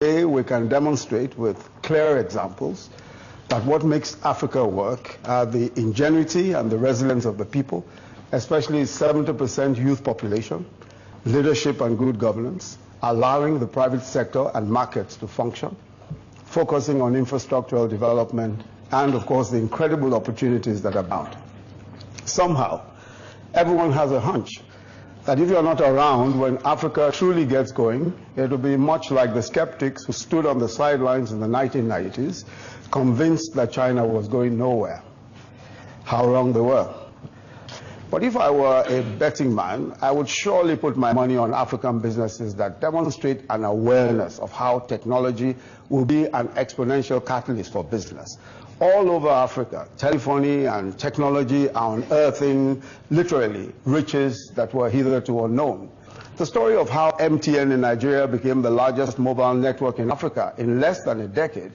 Today we can demonstrate with clear examples that what makes Africa work are the ingenuity and the resilience of the people, especially 70% youth population, leadership and good governance, allowing the private sector and markets to function, focusing on infrastructural development, and of course the incredible opportunities that abound. Somehow, everyone has a hunch that if you're not around when Africa truly gets going, it will be much like the skeptics who stood on the sidelines in the 1990s, convinced that China was going nowhere. How wrong they were. But if I were a betting man, I would surely put my money on African businesses that demonstrate an awareness of how technology will be an exponential catalyst for business. All over Africa, telephony and technology are unearthing, literally, riches that were hitherto unknown. The story of how MTN in Nigeria became the largest mobile network in Africa in less than a decade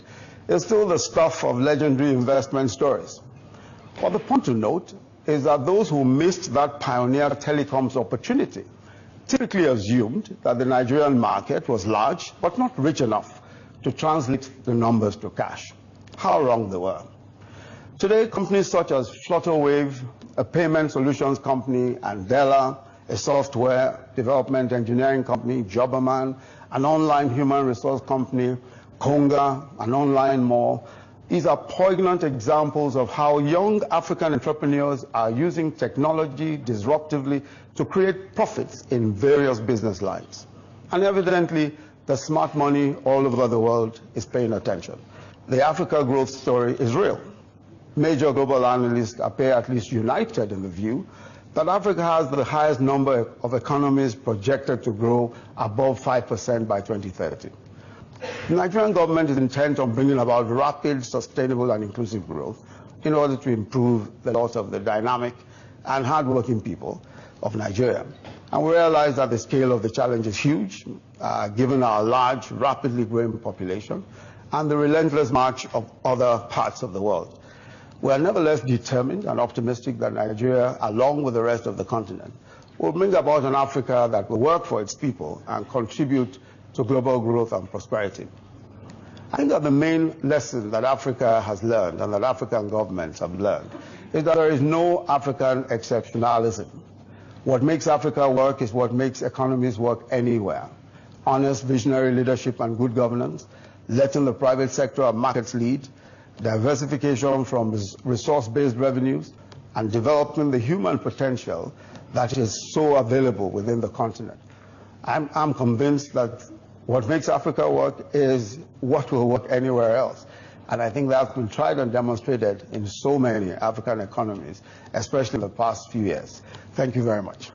is still the stuff of legendary investment stories. But the point to note is that those who missed that pioneer telecoms opportunity typically assumed that the Nigerian market was large but not rich enough to translate the numbers to cash. How wrong they were. Today, companies such as Flutterwave, a payment solutions company, Andela, a software development engineering company, Jobberman, an online human resource company, Konga, an online mall, these are poignant examples of how young African entrepreneurs are using technology disruptively to create profits in various business lines. And evidently, the smart money all over the world is paying attention. The Africa growth story is real. Major global analysts appear at least united in the view that Africa has the highest number of economies projected to grow above 5% by 2030. The Nigerian government is intent on bringing about rapid, sustainable and inclusive growth in order to improve the lot of the dynamic and hardworking people of Nigeria. And we realize that the scale of the challenge is huge, given our large, rapidly growing population and the relentless march of other parts of the world. We are nevertheless determined and optimistic that Nigeria, along with the rest of the continent, will bring about an Africa that will work for its people and contribute to global growth and prosperity. I think that the main lesson that Africa has learned and that African governments have learned is that there is no African exceptionalism. What makes Africa work is what makes economies work anywhere. Honest, visionary leadership and good governance, letting the private sector and markets lead, diversification from resource-based revenues, and developing the human potential that is so available within the continent. I'm convinced that what makes Africa work is what will work anywhere else. And I think that's been tried and demonstrated in so many African economies, especially in the past few years. Thank you very much.